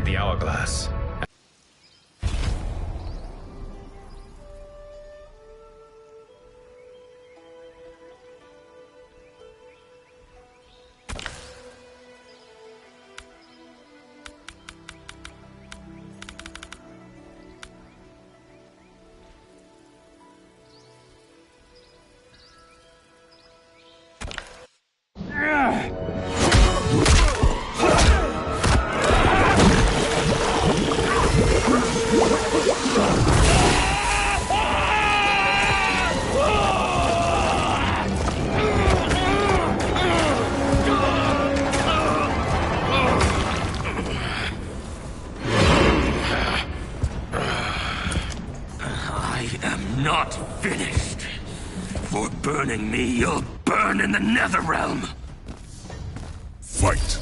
activate the hourglass. Not finished. For burning me, you'll burn in the Netherrealm. Fight.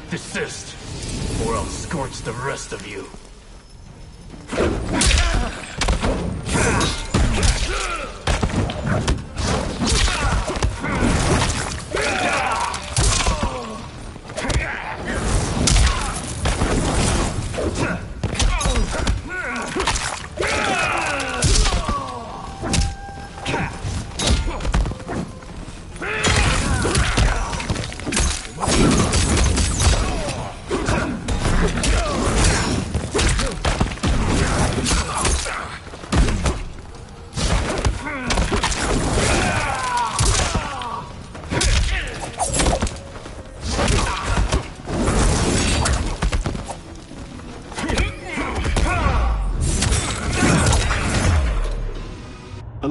Desist, or I'll scorch the rest of you.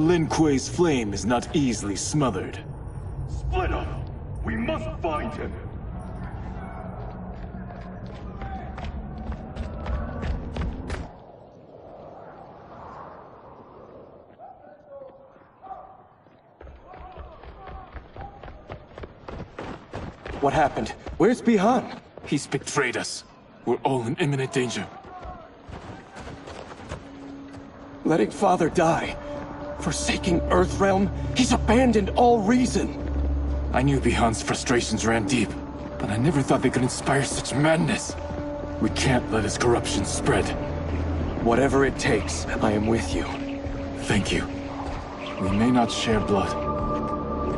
Lin Kuei's flame is not easily smothered. Split up! We must find him! What happened? Where's Bihan? He's betrayed us. We're all in imminent danger. Letting Father die. Forsaking Earthrealm, he's abandoned all reason. I knew Bihan's frustrations ran deep, but I never thought they could inspire such madness. We can't let his corruption spread. Whatever it takes, I am with you. Thank you. We may not share blood,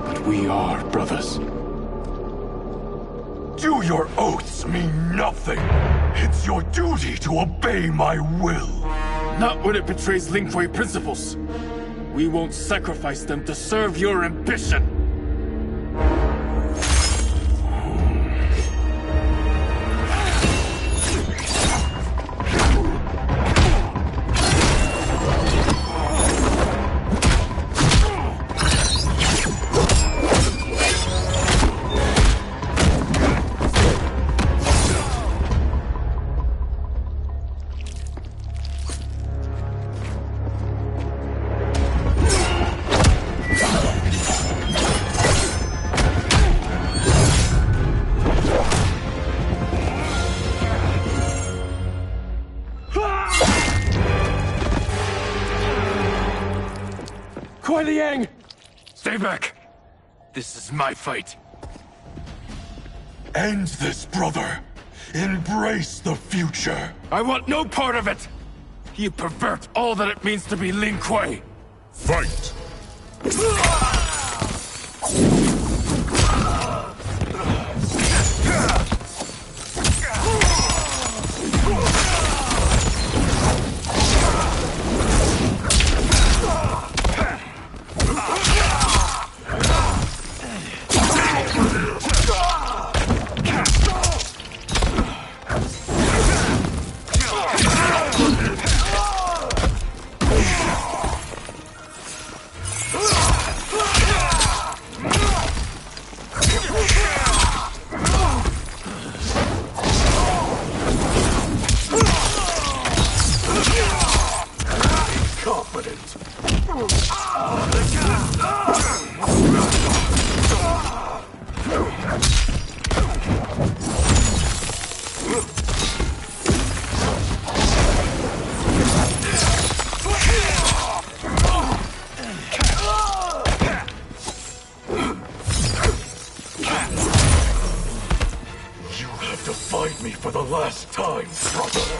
but we are brothers. Do your oaths mean nothing? It's your duty to obey my will. Not when it betrays Lin Kuei principles. We won't sacrifice them to serve your ambition. Stay back! This is my fight. End this, brother. Embrace the future. I want no part of it! You pervert all that it means to be Lin Kuei! Fight! Fight me for the last time, brother!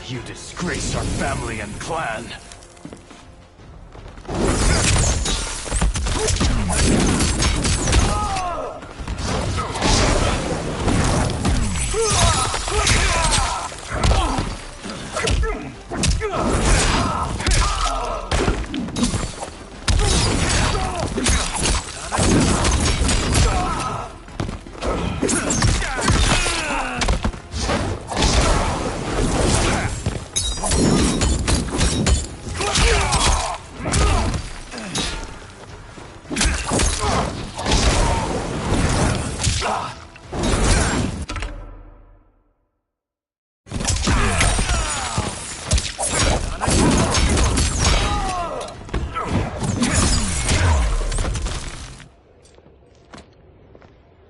You disgrace our family and clan.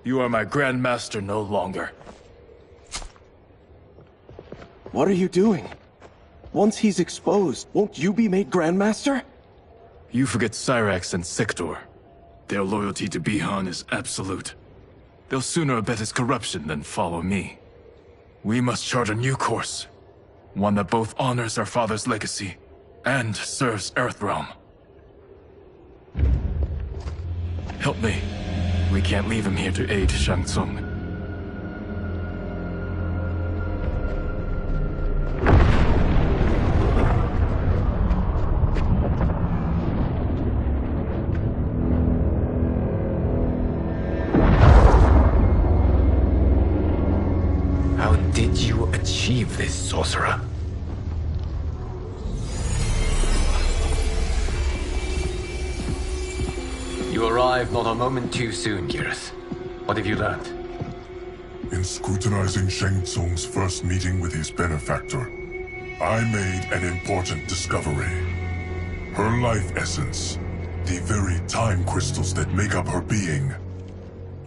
You are my Grand Master no longer. What are you doing? Once he's exposed, won't you be made Grandmaster? You forget Cyrax and Sector. Their loyalty to Bihan is absolute. They'll sooner abet his corruption than follow me. We must chart a new course. One that both honors our father's legacy and serves Earthrealm. Help me. We can't leave him here to aid Shang Tsung. did you achieve this, sorcerer? You arrived not a moment too soon, Geras. What have you learned? In scrutinizing Shang Tsung's first meeting with his benefactor, I made an important discovery. Her life essence, the very time crystals that make up her being,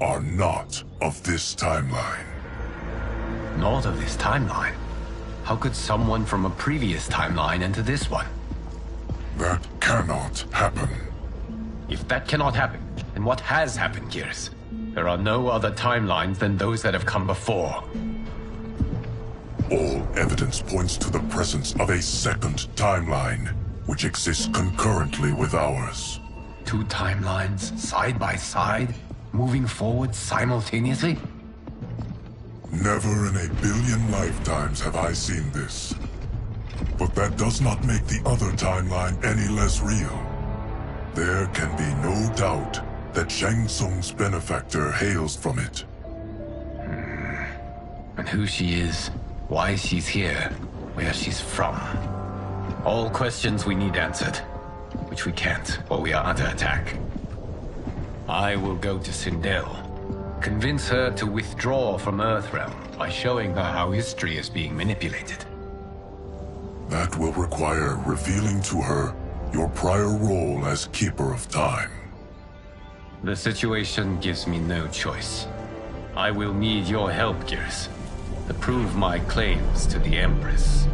are not of this timeline. Not of this timeline? How could someone from a previous timeline enter this one? That cannot happen. If that cannot happen, then what has happened, Geras? There are no other timelines than those that have come before. All evidence points to the presence of a second timeline, which exists concurrently with ours. Two timelines, side by side, moving forward simultaneously? Never in a billion lifetimes have I seen this. But that does not make the other timeline any less real. There can be no doubt that Shang Tsung's benefactor hails from it. And who she is, why she's here, where she's from. All questions we need answered, which we can't while we are under attack. I will go to Sindel, convince her to withdraw from Earthrealm by showing her how history is being manipulated. That will require revealing to her your prior role as Keeper of Time. The situation gives me no choice. I will need your help, Geras, to prove my claims to the Empress.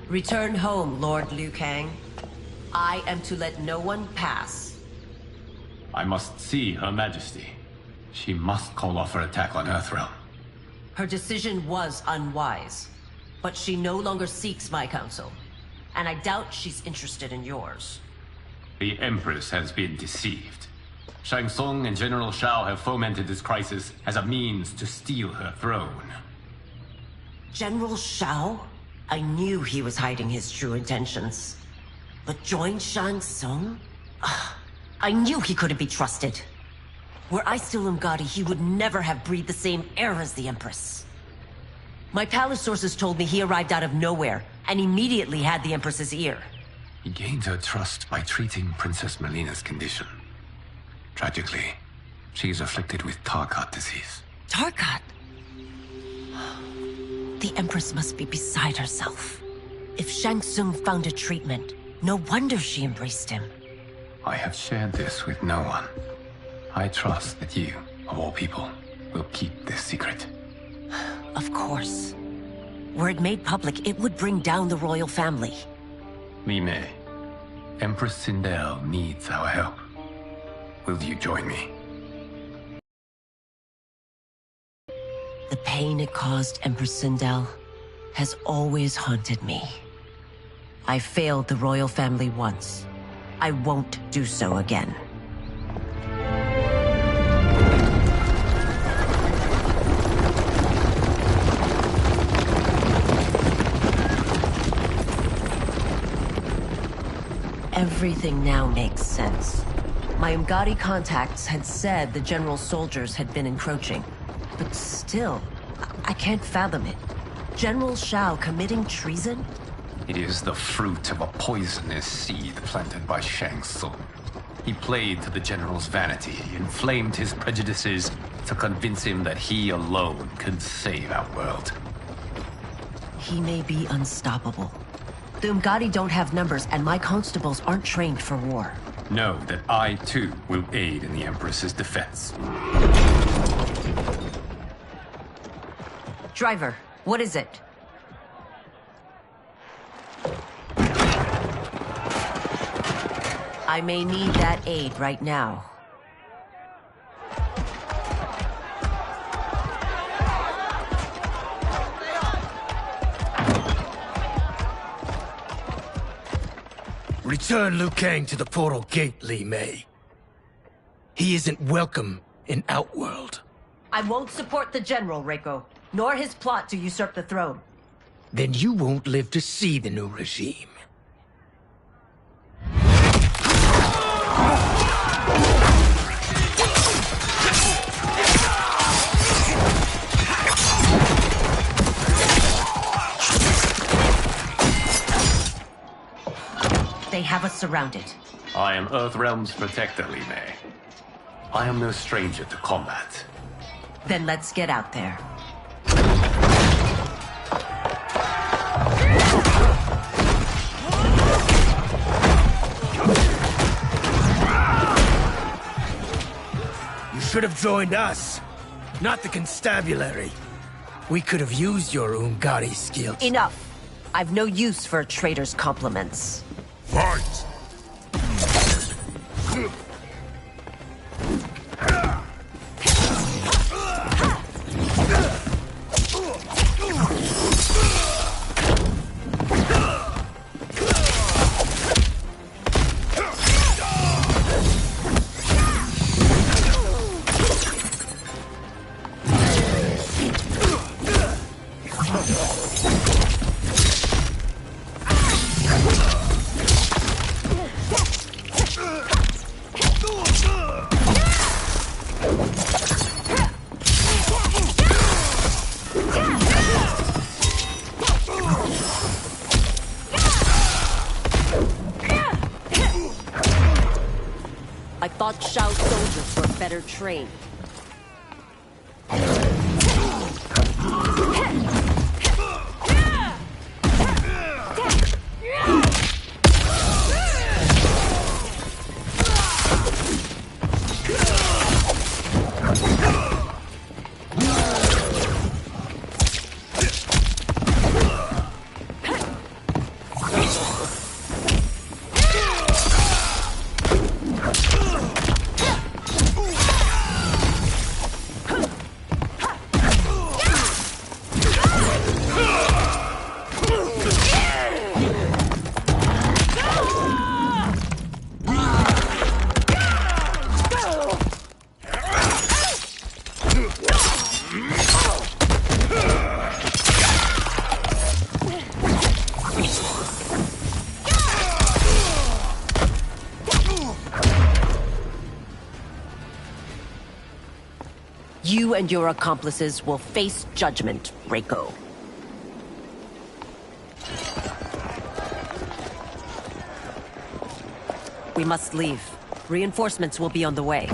Return home, Lord Liu Kang. I am to let no one pass. I must see Her Majesty. She must call off her attack on Earthrealm. Her decision was unwise, but she no longer seeks my counsel, and I doubt she's interested in yours. The Empress has been deceived. Shang Tsung and General Shao have fomented this crisis as a means to steal her throne. General Shao? I knew he was hiding his true intentions. But join Shang Tsung? I knew he couldn't be trusted. Were I still Umgadi, he would never have breathed the same air as the Empress. My palace sources told me he arrived out of nowhere, and immediately had the Empress's ear. He gained her trust by treating Princess Melina's condition. Tragically, she is afflicted with Tarkat disease. Tarkat? The Empress must be beside herself. If Shang Tsung found a treatment, no wonder she embraced him. I have shared this with no one. I trust that you, of all people, will keep this secret. Of course. Were it made public, it would bring down the royal family. Li Mei, Empress Sindel needs our help. Will you join me? The pain it caused Empress Sindel has always haunted me. I failed the royal family once. I won't do so again. Everything now makes sense. My Umgadi contacts had said the general's soldiers had been encroaching. But still, I can't fathom it. General Shao committing treason? It is the fruit of a poisonous seed planted by Shang Tsung. He played to the general's vanity, inflamed his prejudices to convince him that he alone could save our world. He may be unstoppable. The Umgadi don't have numbers, and my constables aren't trained for war. Know that I, too, will aid in the Empress's defense. Driver, what is it? I may need that aid right now. Return Liu Kang to the portal gate, Li Mei. He isn't welcome in Outworld. I won't support the General, Reiko, nor his plot to usurp the throne. Then you won't live to see the new regime. They have us surrounded. I am Earthrealm's protector, Li Mei. I am no stranger to combat. Then let's get out there. You should have joined us, not the constabulary. We could have used your Ungari skills. Enough. I've no use for a traitor's compliments. Fight! I thought Shao soldiers were better trained. You and your accomplices will face judgment, Reiko. We must leave. Reinforcements will be on the way.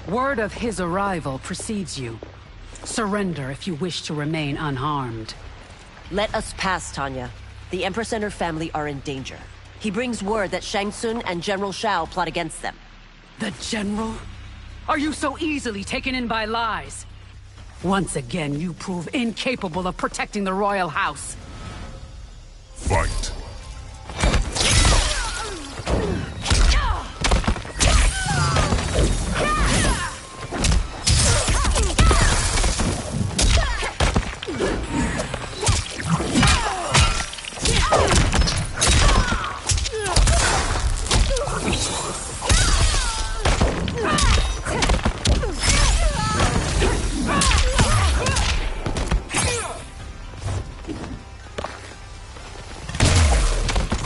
Word of his arrival precedes you. Surrender if you wish to remain unharmed. Let us pass, Tanya. The Empress and her family are in danger. He brings word that Shang Tsung and General Shao plot against them. The General? Are you so easily taken in by lies? Once again, you prove incapable of protecting the royal house. Fight!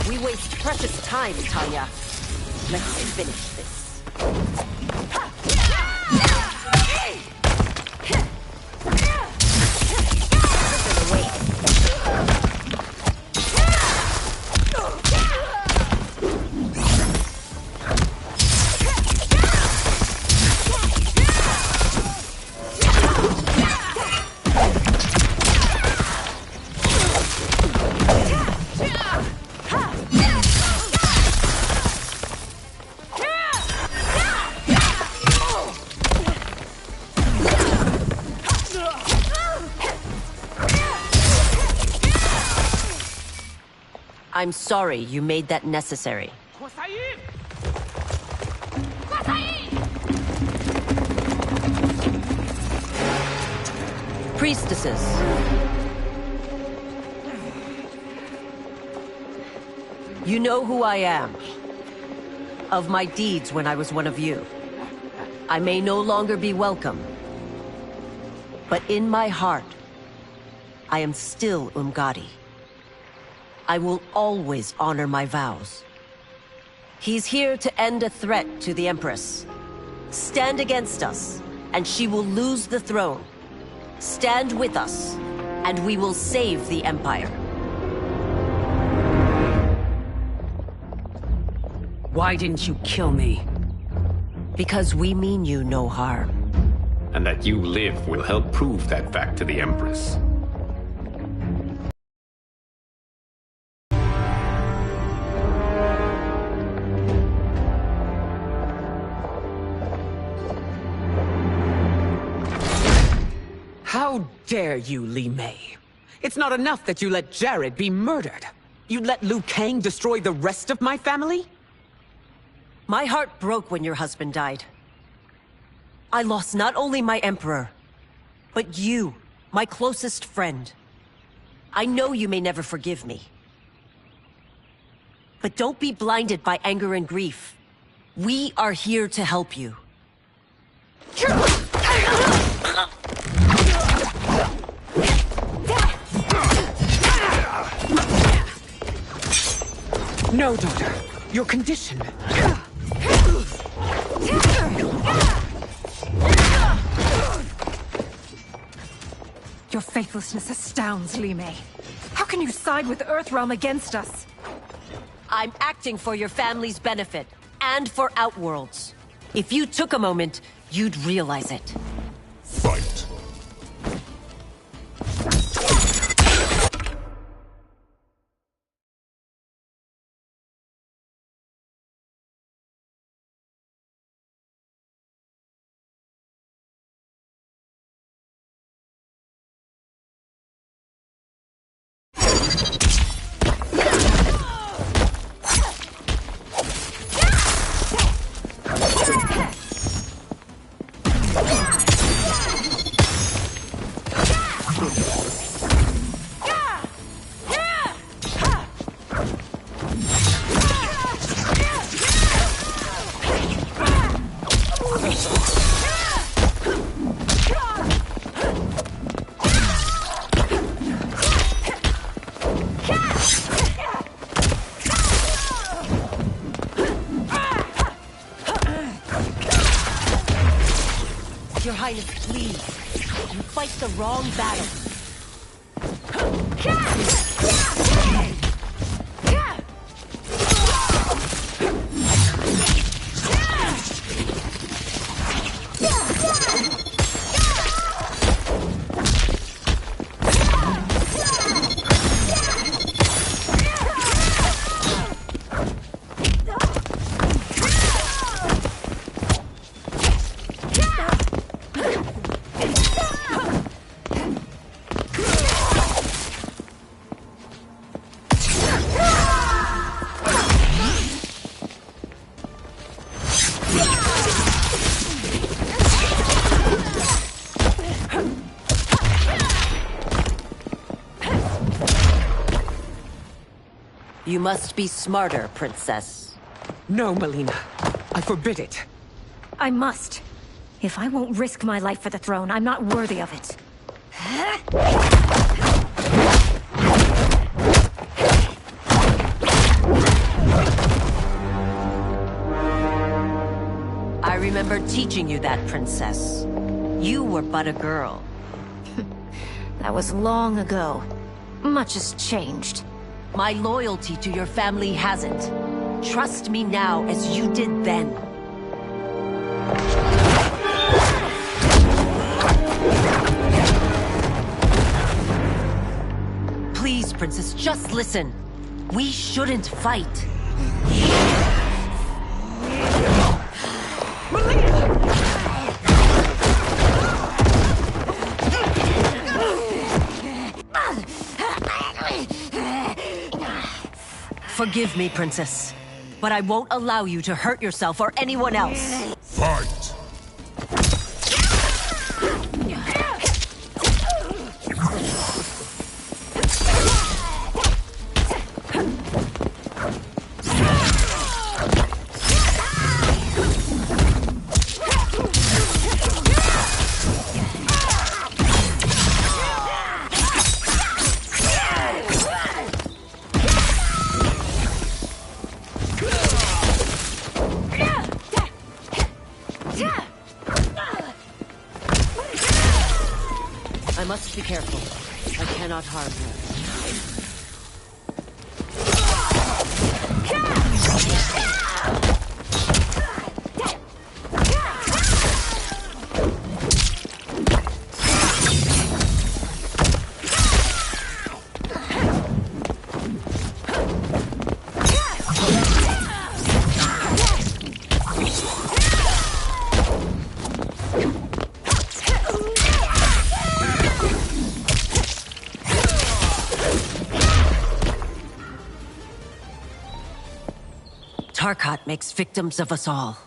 We waste precious time, Tanya. Let's finish this. I'm sorry you made that necessary. Priestesses. You know who I am. Of my deeds when I was one of you. I may no longer be welcome. But in my heart, I am still Umgadi. I will always honor my vows. He's here to end a threat to the Empress. Stand against us, and she will lose the throne. Stand with us, and we will save the Empire. Why didn't you kill me? Because we mean you no harm. And that you live will help prove that fact to the Empress. How dare you, Li Mei? It's not enough that you let Jared be murdered. You'd let Liu Kang destroy the rest of my family? My heart broke when your husband died. I lost not only my emperor, but you, my closest friend. I know you may never forgive me. But don't be blinded by anger and grief. We are here to help you. No, daughter. Your condition. Your faithlessness astounds, Li Mei. How can you side with Earthrealm against us? I'm acting for your family's benefit, and for Outworld's. If you took a moment, you'd realize it. Fight. Your Highness, please. You fight the wrong battle. You must be smarter, Princess. No, Melina. I forbid it. I must. If I won't risk my life for the throne, I'm not worthy of it. I remember teaching you that, Princess. You were but a girl. That was long ago. Much has changed. My loyalty to your family hasn't. Trust me now as you did then. Please, Princess, just listen. We shouldn't fight. Forgive me, Princess, but I won't allow you to hurt yourself or anyone else. Fight! I must be careful. I cannot harm her. Tarkat makes victims of us all.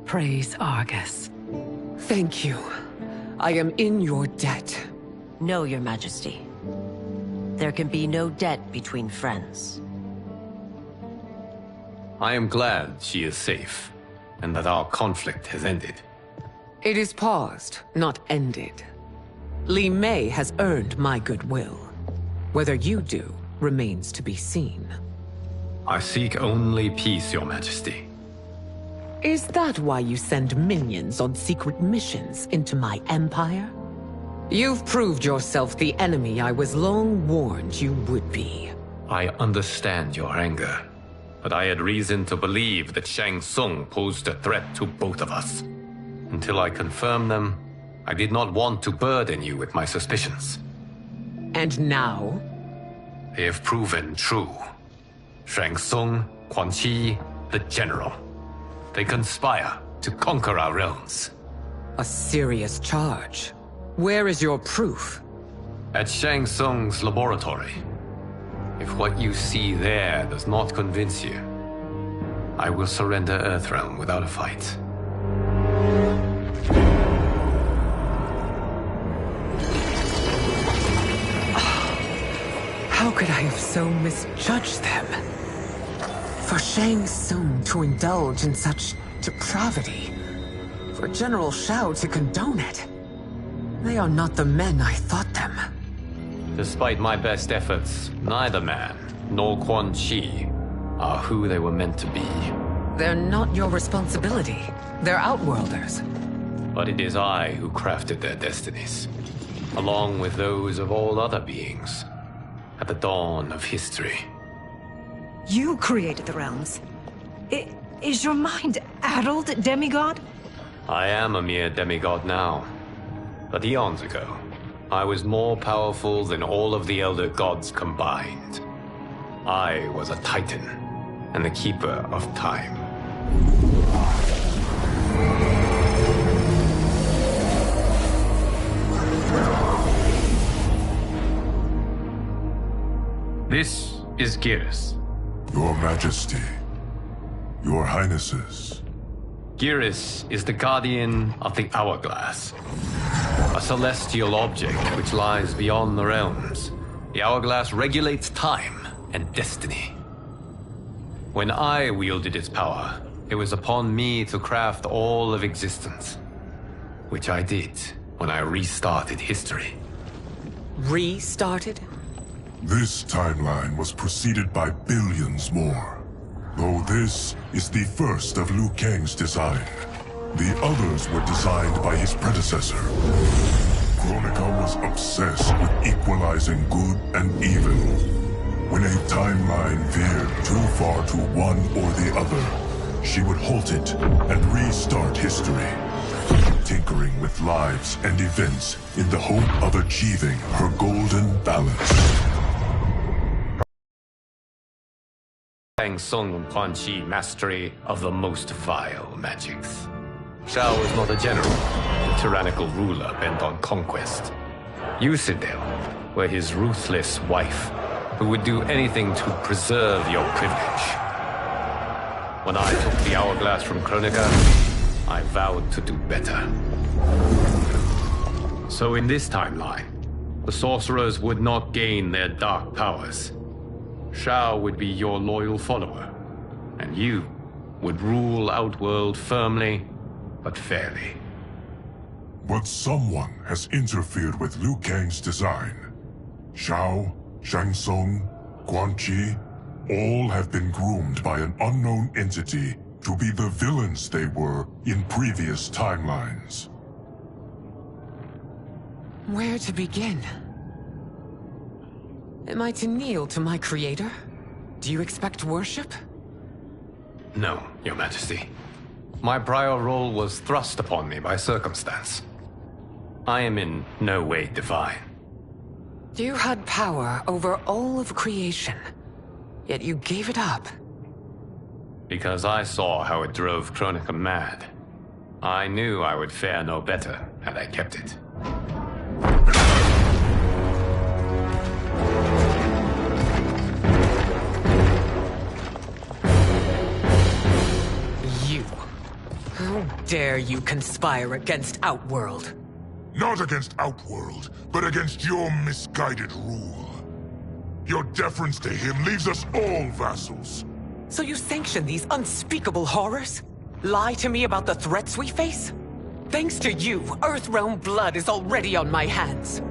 Praise Argus. Thank you. I am in your debt. No, Your Majesty. There can be no debt between friends. I am glad she is safe, and that our conflict has ended. It is paused, not ended. Li Mei has earned my goodwill. Whether you do remains to be seen. I seek only peace, Your Majesty. Is that why you send minions on secret missions into my empire? You've proved yourself the enemy I was long warned you would be. I understand your anger, but I had reason to believe that Shang Tsung posed a threat to both of us. Until I confirmed them, I did not want to burden you with my suspicions. And now? They have proven true. Shang Tsung, Quan Chi, the General. They conspire to conquer our realms. A serious charge. Where is your proof? At Shang Tsung's laboratory. If what you see there does not convince you, I will surrender Earthrealm without a fight. How could I have so misjudged them? For Shang Tsung to indulge in such depravity, for General Shao to condone it, they are not the men I thought them. Despite my best efforts, neither man nor Quan Chi are who they were meant to be. They're not your responsibility. They're Outworlders. But it is I who crafted their destinies, along with those of all other beings, at the dawn of history. You created the realms. Is your mind addled, demigod? I am a mere demigod now. But eons ago, I was more powerful than all of the Elder Gods combined. I was a Titan, and the Keeper of Time. This is Geras. Your Majesty, Your Highnesses. Geras is the guardian of the Hourglass, a celestial object which lies beyond the realms. The Hourglass regulates time and destiny. When I wielded its power, it was upon me to craft all of existence, which I did when I restarted history. Restarted? This timeline was preceded by billions more. Though this is the first of Liu Kang's design, the others were designed by his predecessor. Kronika was obsessed with equalizing good and evil. When a timeline veered too far to one or the other, she would halt it and restart history, tinkering with lives and events in the hope of achieving her golden balance. Shang Tsung Quan Chi mastery of the most vile magics. Shao is not a general, a tyrannical ruler bent on conquest. Yusidel were his ruthless wife, who would do anything to preserve your privilege. When I took the hourglass from Kronika, I vowed to do better. So in this timeline, the sorcerers would not gain their dark powers. Shao would be your loyal follower, and you would rule Outworld firmly, but fairly. But someone has interfered with Liu Kang's design. Shao, Shang Tsung, Quan Chi, all have been groomed by an unknown entity to be the villains they were in previous timelines. Where to begin? Am I to kneel to my creator? Do you expect worship? No, Your Majesty. My prior role was thrust upon me by circumstance. I am in no way divine. You had power over all of creation, yet you gave it up. Because I saw how it drove Kronika mad. I knew I would fare no better had I kept it. How dare you conspire against Outworld? Not against Outworld, but against your misguided rule. Your deference to him leaves us all vassals. So you sanction these unspeakable horrors? Lie to me about the threats we face? Thanks to you, Earthrealm blood is already on my hands.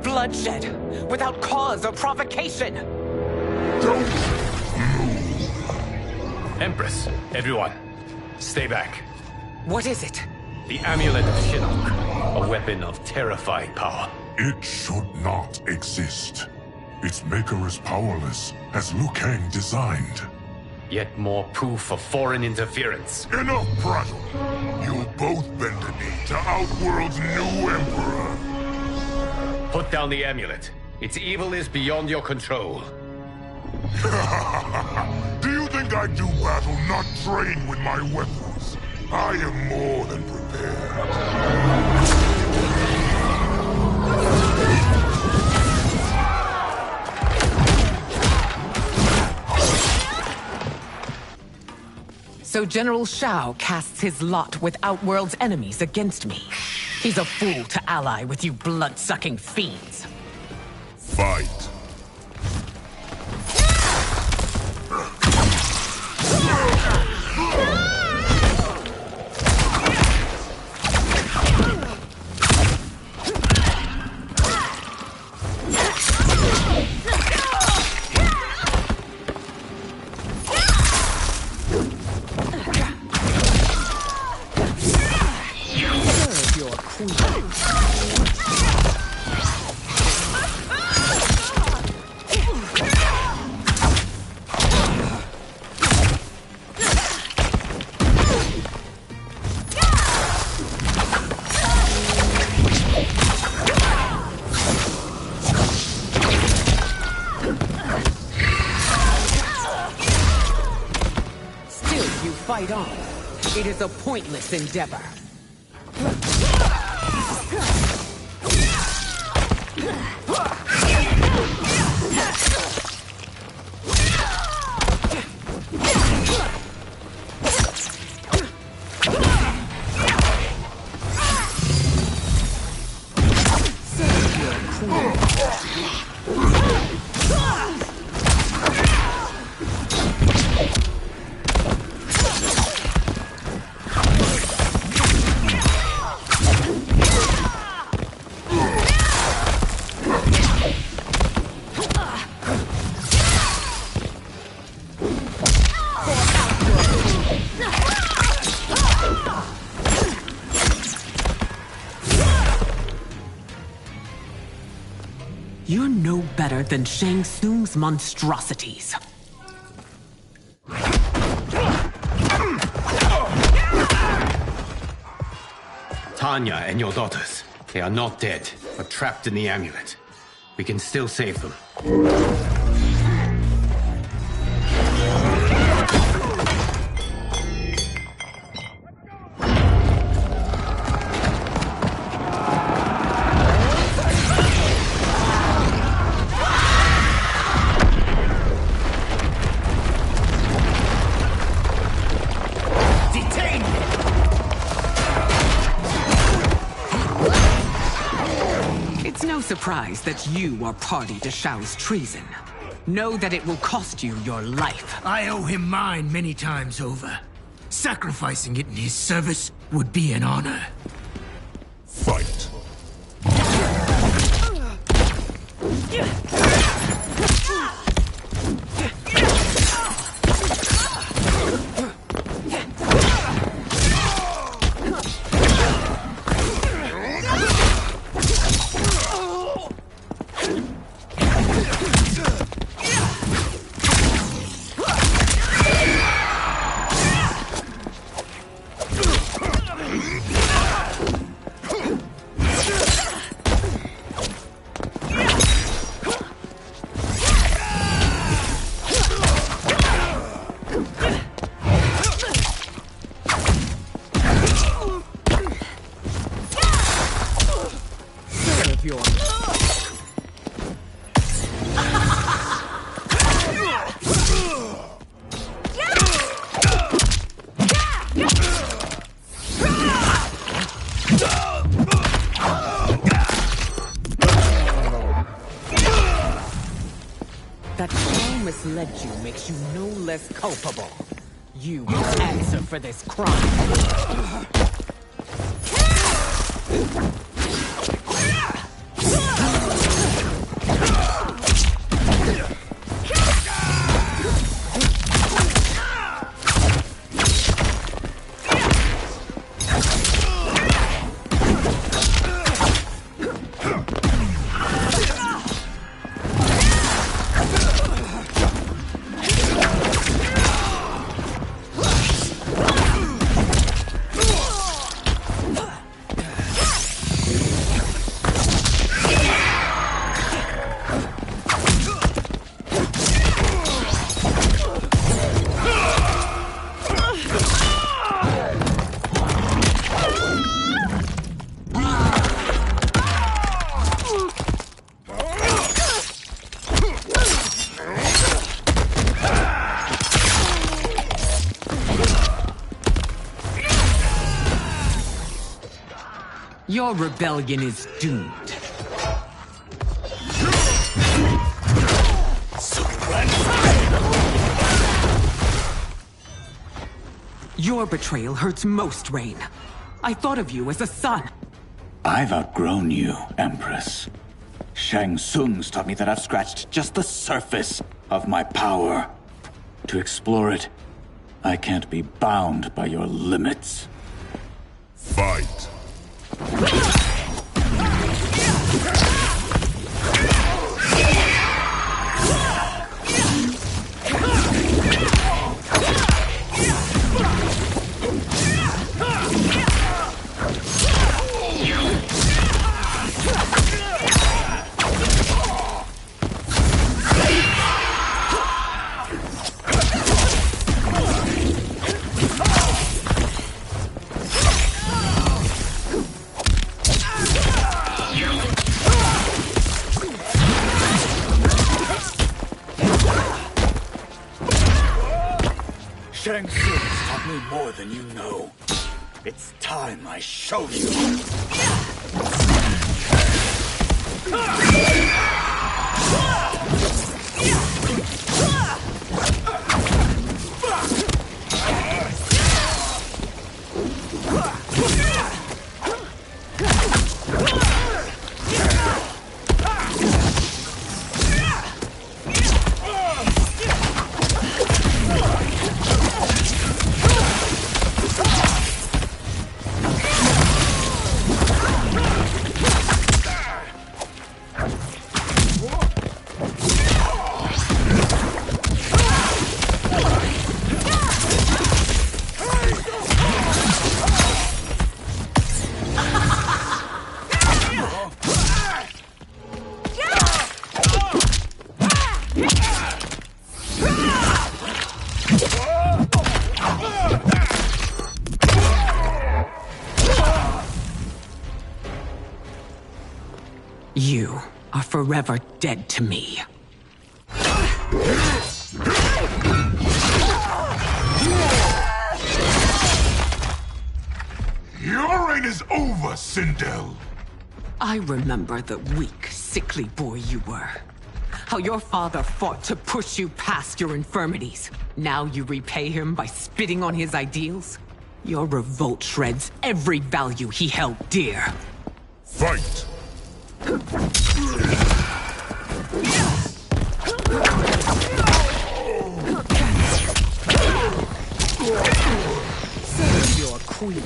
Bloodshed, without cause or provocation. Don't move. Empress, everyone, stay back. What is it? The Amulet of Shinnok, a weapon of terrifying power. It should not exist. Its maker is powerless, as Liu Kang designed. Yet more proof of foreign interference. Enough prattle! You'll both bend a knee to Outworld's new emperor. Put down the amulet. Its evil is beyond your control. Do you think I do battle not trained with my weapons? I am more than prepared. So General Shao casts his lot with Outworld's enemies against me. He's a fool to ally with you blood-sucking fiends. Fight. Fight on. It is a pointless endeavor. You're no better than Shang Tsung's monstrosities. Tanya and your daughters. They are not dead, but trapped in the amulet. We can still save them. Surprise that you are party to Shao's treason. Know that it will cost you your life. I owe him mine many times over. Sacrificing it in his service would be an honor. Fight. That Shao misled you makes you no less culpable. You must answer for this crime. Your rebellion is doomed. Your betrayal hurts most, Rain. I thought of you as a son. I've outgrown you, Empress. Shang Tsung's taught me that I've scratched just the surface of my power. To explore it, I can't be bound by your limits. Fight. Shang Tsung has taught me more than you know. It's time I show you. forever dead to me. Your reign is over, Sindel. I remember the weak, sickly boy you were. How your father fought to push you past your infirmities. Now you repay him by spitting on his ideals? Your revolt shreds every value he held dear. Fight! Save your queen.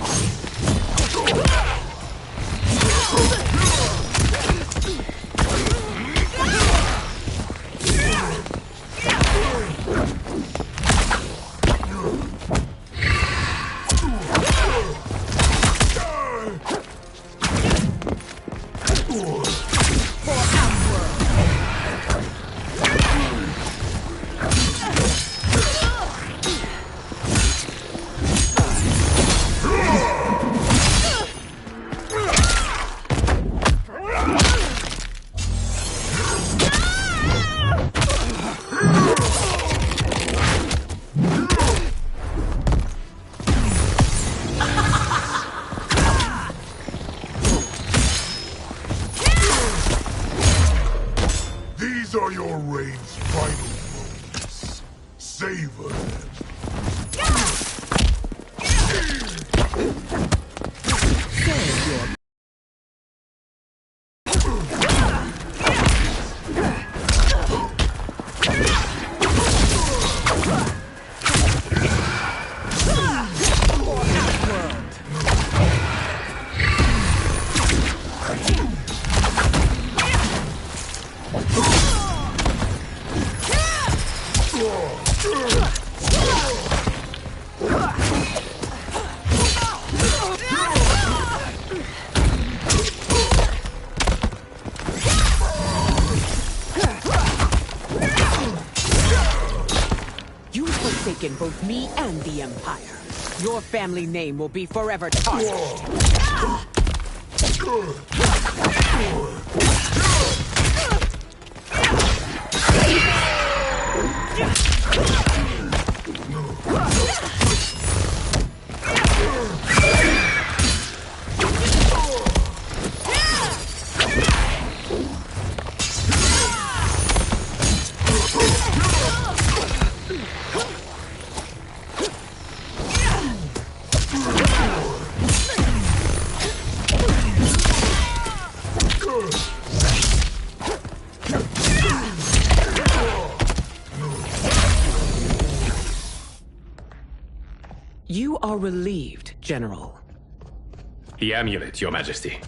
These are your reign's final moments. Savor them. You've forsaken both me and the Empire. Your family name will be forever tarnished. You are relieved, General. The amulet, Your Majesty.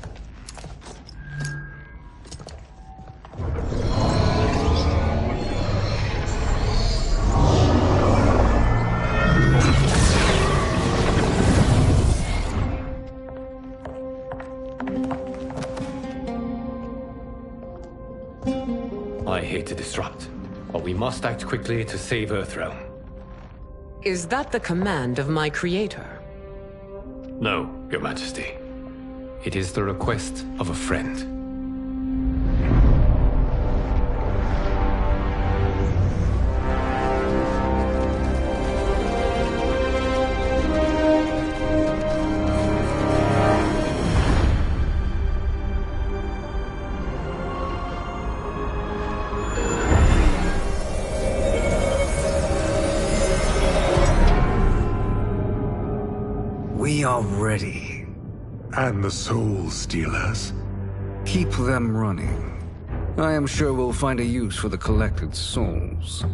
I hate to disrupt, but we must act quickly to save Earthrealm. Is that the command of my creator? No, Your Majesty. It is the request of a friend. We are ready. And the Soul Stealers? Keep them running. I am sure we'll find a use for the collected souls.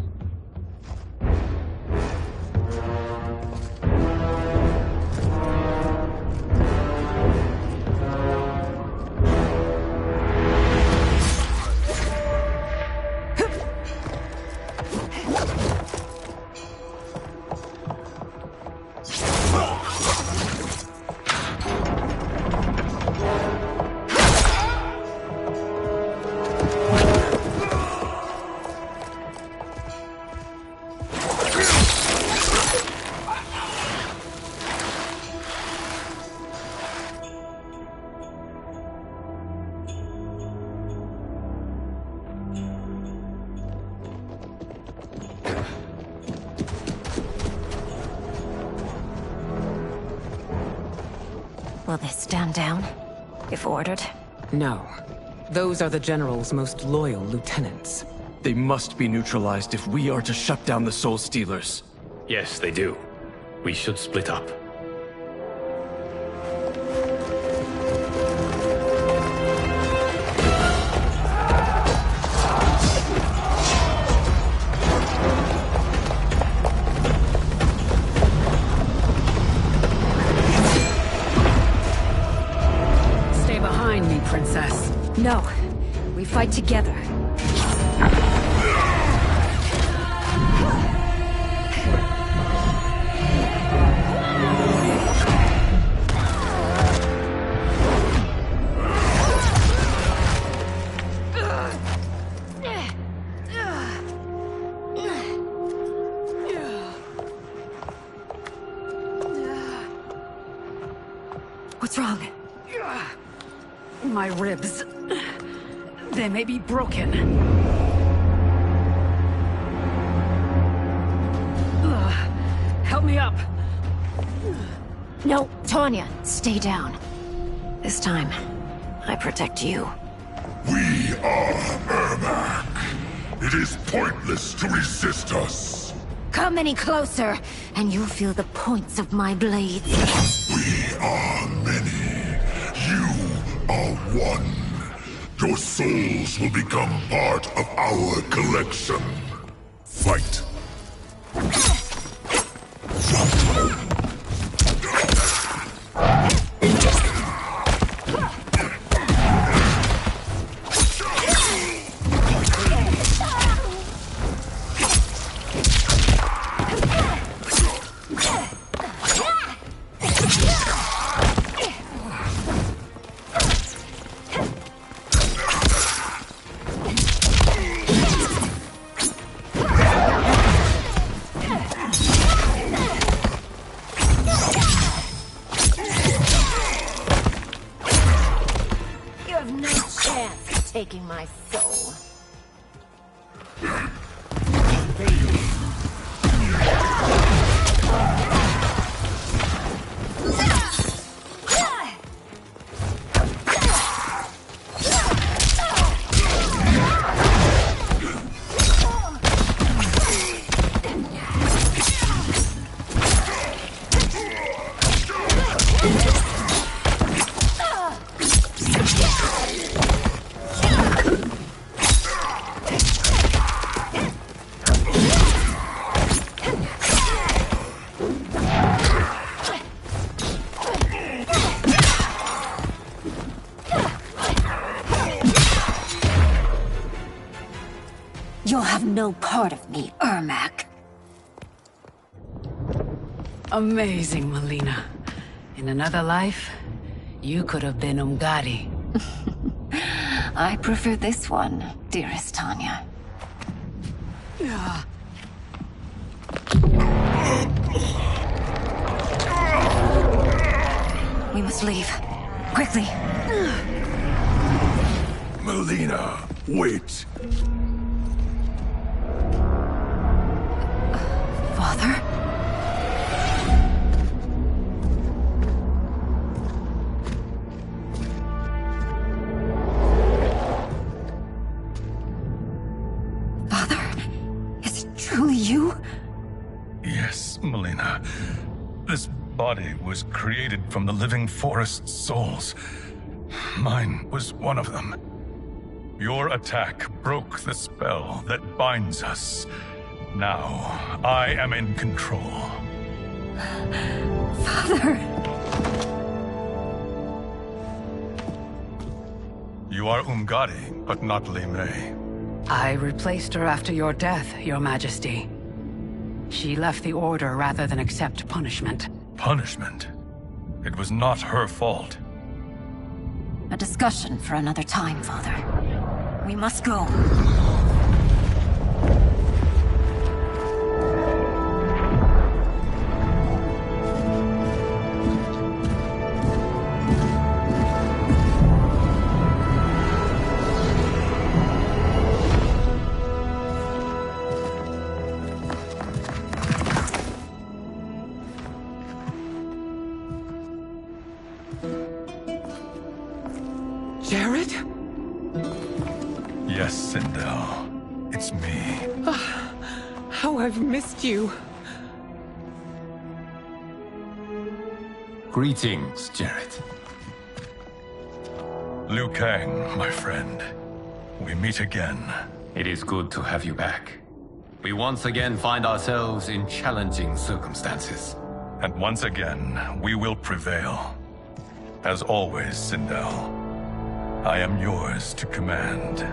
Will they stand down, if ordered? No. Those are the General's most loyal lieutenants. They must be neutralized if we are to shut down the Soul Stealers. Yes, they do. We should split up. Stay behind me, Princess. No. We fight together. What's wrong? My ribs. They may be broken. Help me up. No, Tanya, stay down. This time, I protect you. We are Ermac. It is pointless to resist us. Come any closer, and you'll feel the points of my blades. We are many. You are one. Your souls will become part of our collection. Fight. You have no chance of taking my soul. You'll have no part of me, Ermac. Amazing, Melina. In another life, you could have been Umgadi. I prefer this one, dearest Tanya. We must leave. Quickly. Melina, wait. Father? Father? Is it truly you? Yes, Melina. This body was created from the living forest's souls. Mine was one of them. Your attack broke the spell that binds us. Now, I am in control. Father! You are Umgadi, but not Li Mei. I replaced her after your death, Your Majesty. She left the Order rather than accept punishment. Punishment? It was not her fault. A discussion for another time, Father. We must go. Yes, Sindel. It's me. How I've missed you. Greetings, Jarrett. Liu Kang, my friend. We meet again. It is good to have you back. We once again find ourselves in challenging circumstances. And once again, we will prevail. As always, Sindel, I am yours to command.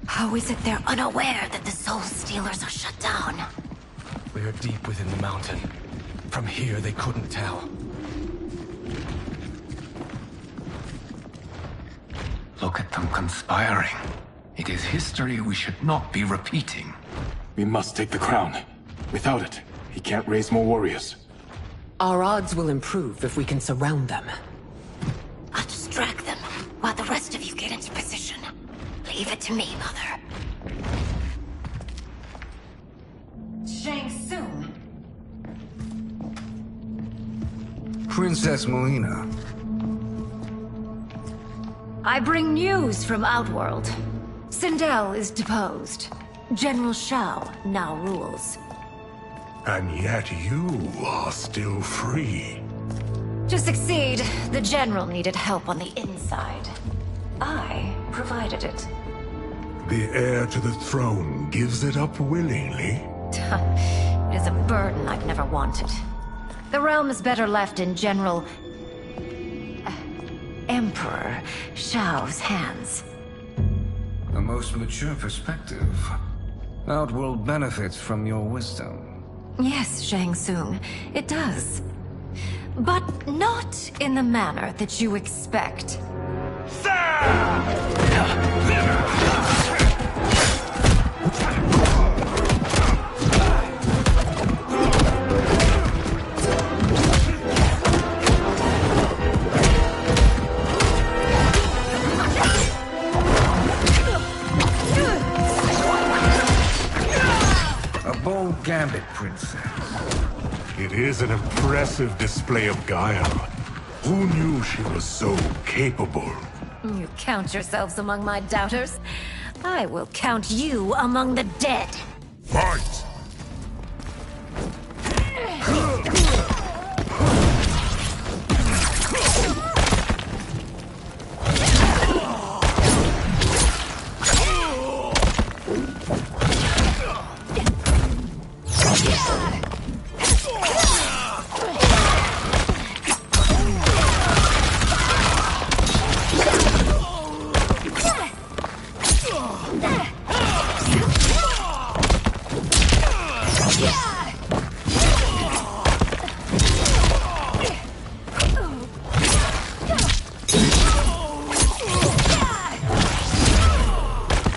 How is it they're unaware that the Soul Stealers are shut down? We are deep within the mountain. From here, they couldn't tell. Look at them conspiring. It is history we should not be repeating. We must take the crown. Without it, he can't raise more warriors. Our odds will improve if we can surround them. I'll distract them while the rest of you get into position. Leave it to me, Mother. Shang Tsung. Princess Melina. I bring news from Outworld. Sindel is deposed. General Shao now rules. And yet you are still free. To succeed, the General needed help on the inside. I provided it. The heir to the throne gives it up willingly. It is a burden I've never wanted. The realm is better left in General... Emperor Shao's hands. A most mature perspective. Outworld benefits from your wisdom. Yes, Shang Tsung, it does. But not in the manner that you expect. A bold gambit, Princess. It is an impressive display of guile. Who knew she was so capable? You count yourselves among my doubters? I will count you among the dead. Fight!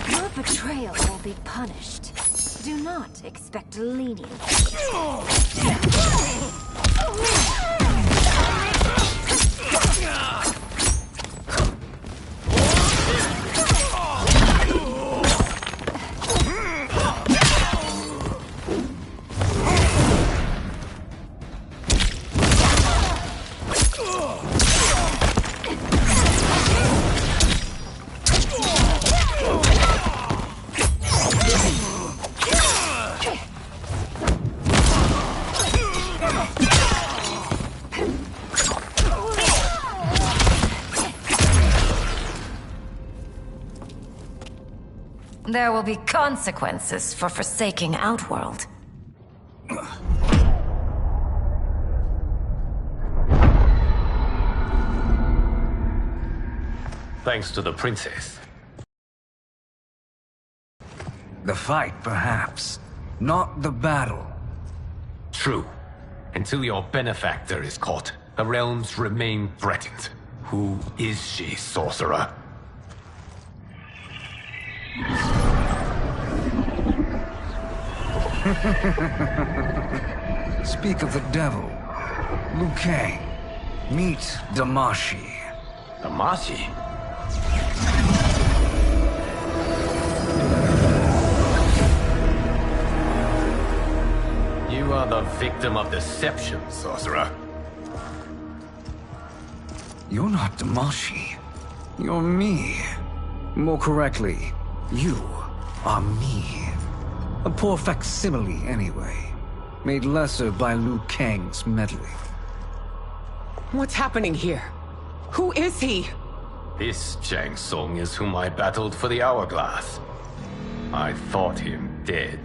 Your betrayal will be punished. Do not expect leniency. There will be consequences for forsaking Outworld. Thanks to the princess. The fight, perhaps. Not the battle. True. Until your benefactor is caught, the realms remain threatened. Who is she, sorcerer? Speak of the devil. Liu Kang. Meet Damashi. Damashi? You are the victim of deception, sorcerer. You're not Damashi. You're me. More correctly, you are me. A poor facsimile, anyway. Made lesser by Liu Kang's meddling. What's happening here? Who is he? This Shang Tsung is whom I battled for the Hourglass. I thought him dead.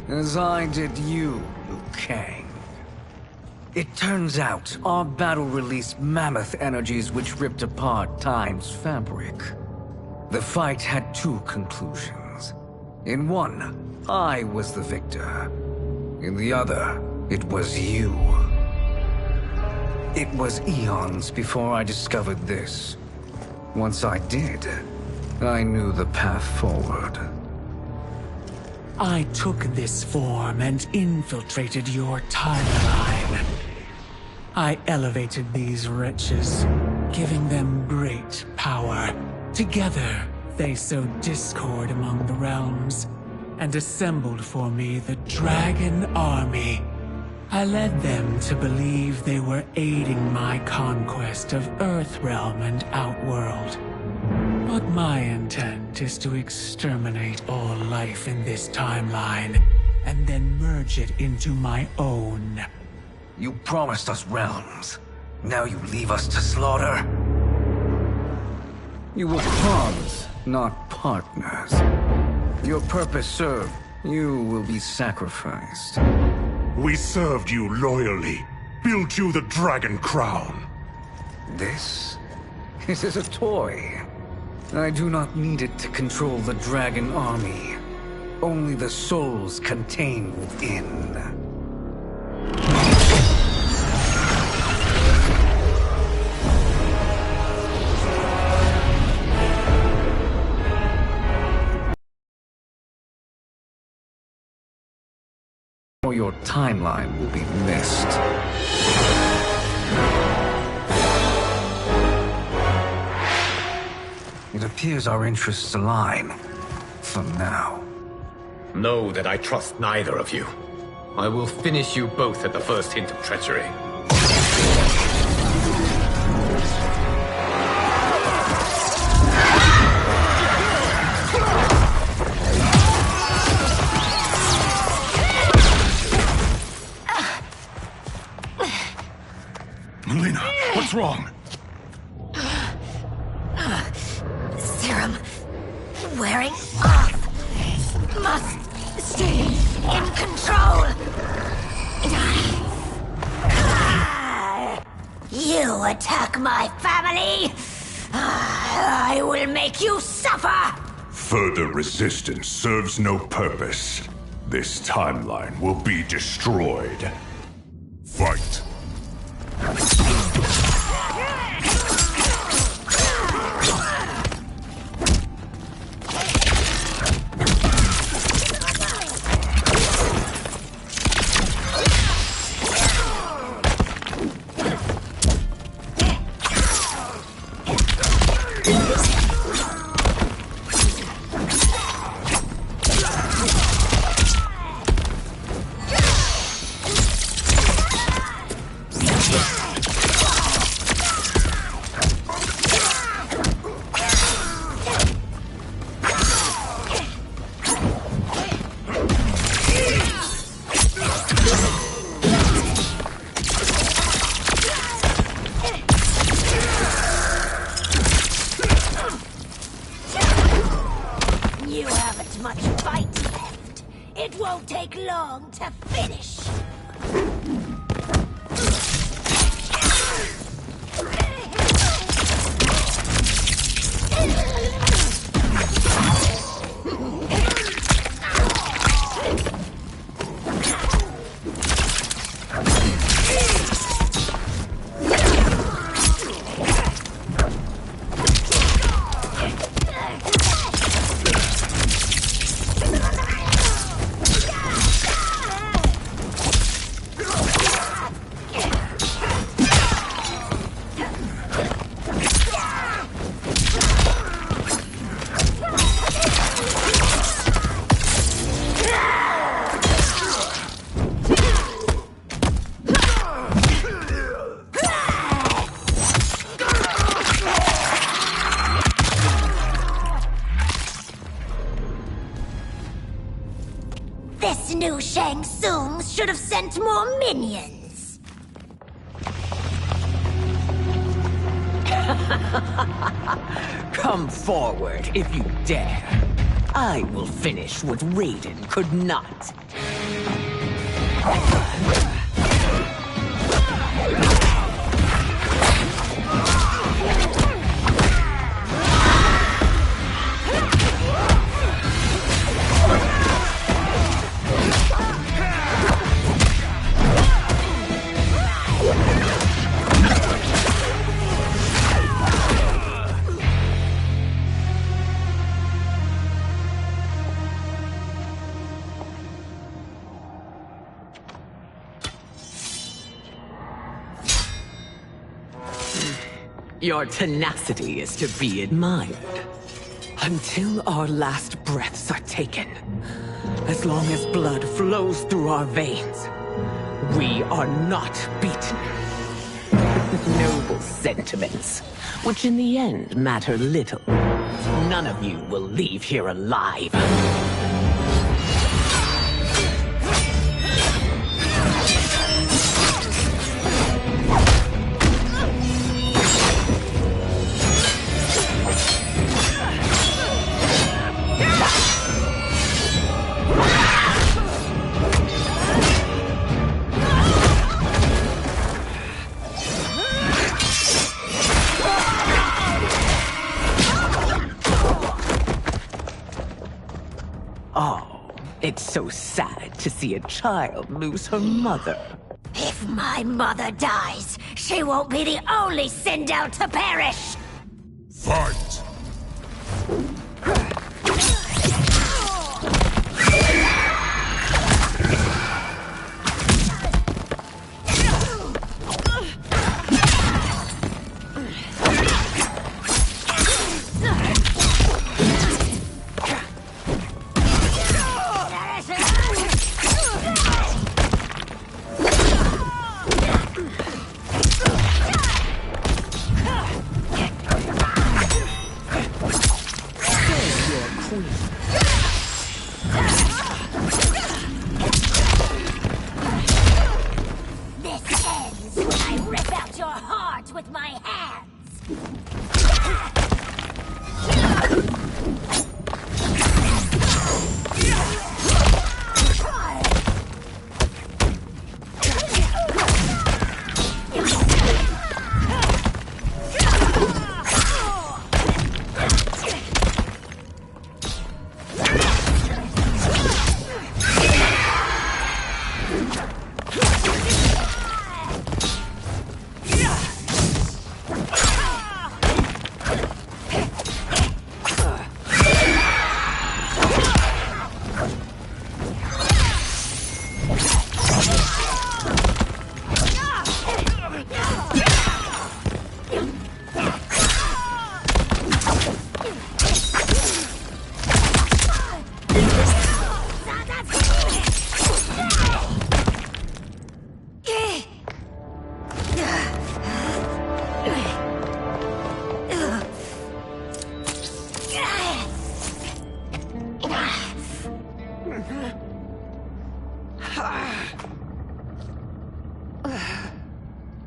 As I did you, Liu Kang. It turns out our battle released mammoth energies which ripped apart time's fabric. The fight had two conclusions. In one, I was the victor. In the other, it was you. It was eons before I discovered this. Once I did, I knew the path forward. I took this form and infiltrated your timeline. I elevated these wretches, giving them great power. Together, they sowed discord among the realms, and assembled for me the Dragon Army. I led them to believe they were aiding my conquest of Earthrealm and Outworld. But my intent is to exterminate all life in this timeline, and then merge it into my own. You promised us realms. Now you leave us to slaughter? You were pawns, not partners. Your purpose served. You will be sacrificed. We served you loyally, built you the Dragon Crown. This is a toy. I do not need it to control the Dragon Army. Only the souls contained within. Or your timeline will be missed. It appears our interests align. For now. Know that I trust neither of you. I will finish you both at the first hint of treachery. Melina, what's wrong? Serum wearing off. Must stay in control. You attack my family. I will make you suffer. Further resistance serves no purpose. This timeline will be destroyed. Fight. You haven't much fight left. It won't take long to finish. Shang Tsung should have sent more minions. Come forward if you dare. I will finish what Raiden could not. Your tenacity is to be admired. Until our last breaths are taken, as long as blood flows through our veins, we are not beaten. Noble sentiments, which in the end matter little. None of you will leave here alive. It's so sad to see a child lose her mother. If my mother dies, she won't be the only Sindel to perish! Fight!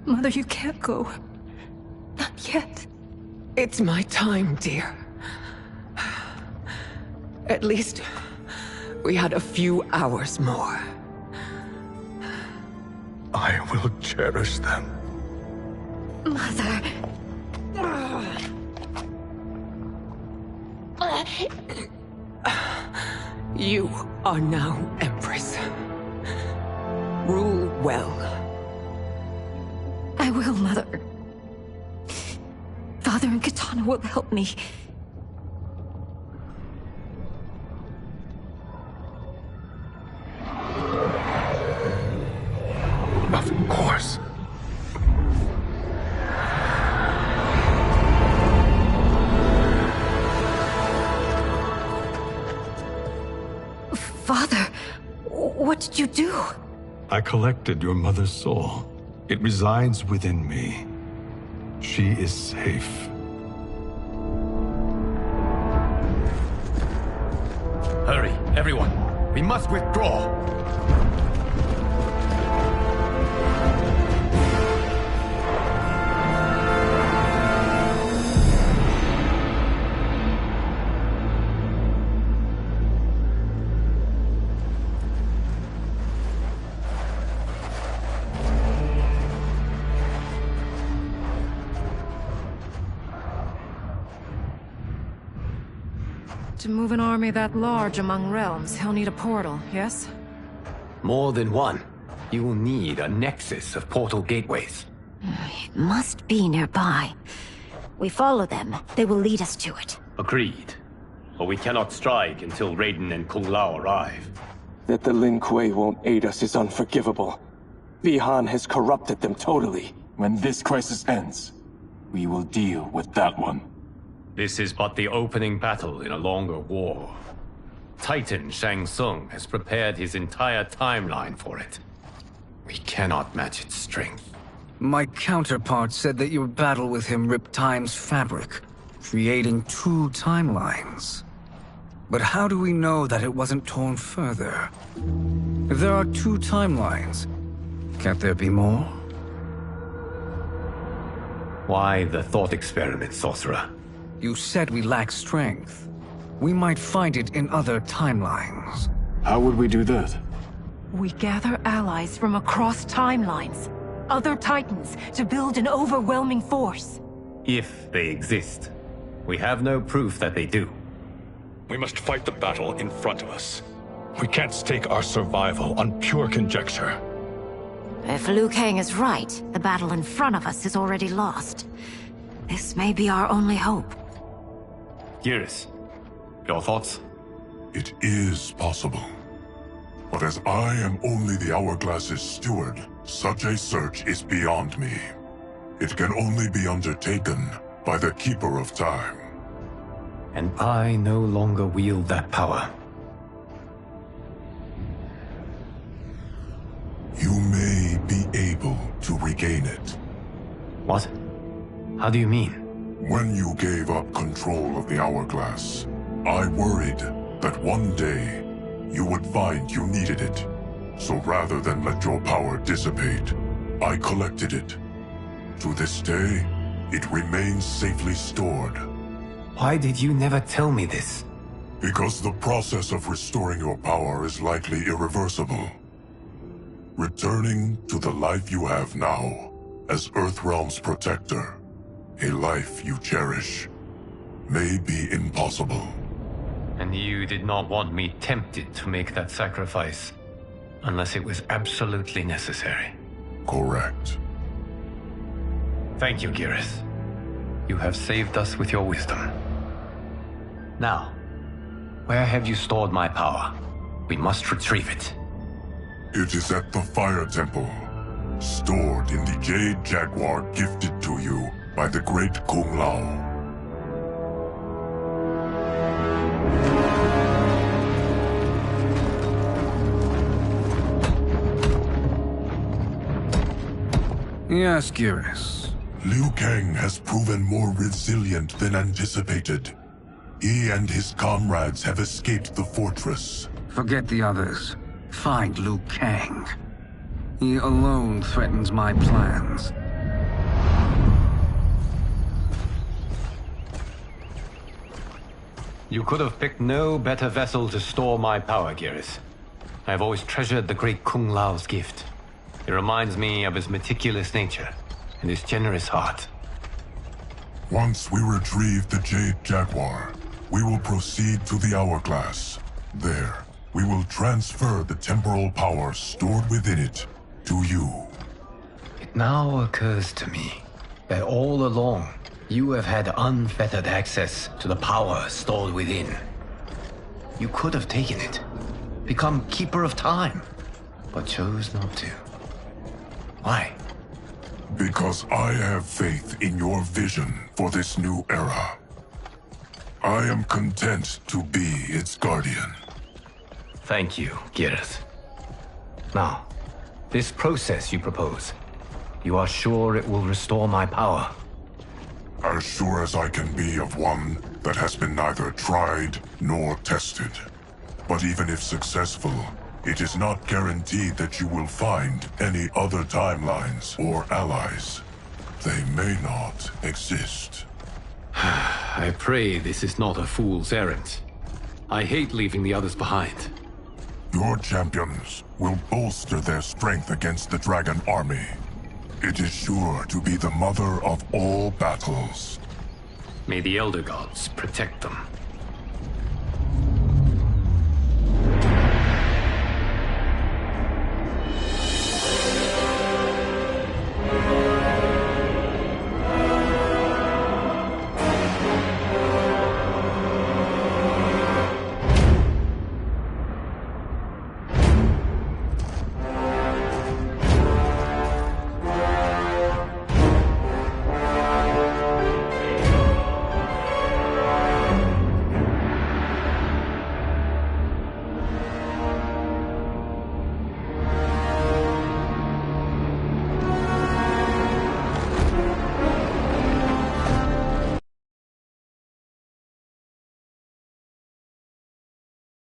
Mother, you can't go. Not yet. It's my time, dear. At least, we had a few hours more. I will cherish them. Mother... You are now Empress. Rule well. I will, Mother. Father and Katana will help me. Of course. Father, what did you do? I collected your mother's soul. It resides within me. She is safe. Hurry, everyone. We must withdraw. To move an army that large among realms, he'll need a portal, yes? More than one. You will need a nexus of portal gateways. It must be nearby. We follow them, they will lead us to it. Agreed. But we cannot strike until Raiden and Kung Lao arrive. That the Lin Kuei won't aid us is unforgivable. Bi-Han has corrupted them totally. When this crisis ends, we will deal with that one. This is but the opening battle in a longer war. Titan Shang Tsung has prepared his entire timeline for it. We cannot match its strength. My counterpart said that your battle with him ripped time's fabric, creating 2 timelines. But how do we know that it wasn't torn further? If there are 2 timelines, can't there be more? Why the thought experiment, Sorcerer? You said we lack strength. We might find it in other timelines. How would we do that? We gather allies from across timelines, other titans, to build an overwhelming force. If they exist. We have no proof that they do. We must fight the battle in front of us. We can't stake our survival on pure conjecture. If Liu Kang is right, the battle in front of us is already lost. This may be our only hope. Geras, your thoughts? It is possible. But as I am only the Hourglass's steward, such a search is beyond me. It can only be undertaken by the Keeper of Time. And I no longer wield that power. You may be able to regain it. What? How do you mean? When you gave up control of the Hourglass, I worried that one day you would find you needed it. So rather than let your power dissipate, I collected it. To this day, it remains safely stored. Why did you never tell me this? Because the process of restoring your power is likely irreversible. Returning to the life you have now, as Earthrealm's protector, a life you cherish, may be impossible. And you did not want me tempted to make that sacrifice, unless it was absolutely necessary. Correct. Thank you, Geras. You have saved us with your wisdom. Now, where have you stored my power? We must retrieve it. It is at the Fire Temple, stored in the Jade Jaguar gifted to you by the great Kung Lao. Yes, Geras. Liu Kang has proven more resilient than anticipated. He and his comrades have escaped the fortress. Forget the others. Find Liu Kang. He alone threatens my plans. You could have picked no better vessel to store my power, Geras. I have always treasured the great Kung Lao's gift. It reminds me of his meticulous nature and his generous heart. Once we retrieve the Jade Jaguar, we will proceed to the Hourglass. There, we will transfer the temporal power stored within it to you. It now occurs to me that all along, you have had unfettered access to the power stored within. You could have taken it, become Keeper of Time, but chose not to. Why? Because I have faith in your vision for this new era. I am content to be its guardian. Thank you, Geras. Now, this process you propose, you are sure it will restore my power? As sure as I can be of one that has been neither tried nor tested. But even if successful, it is not guaranteed that you will find any other timelines or allies. They may not exist. I pray this is not a fool's errand. I hate leaving the others behind. Your champions will bolster their strength against the Dragon Army. It is sure to be the mother of all battles. May the Elder Gods protect them.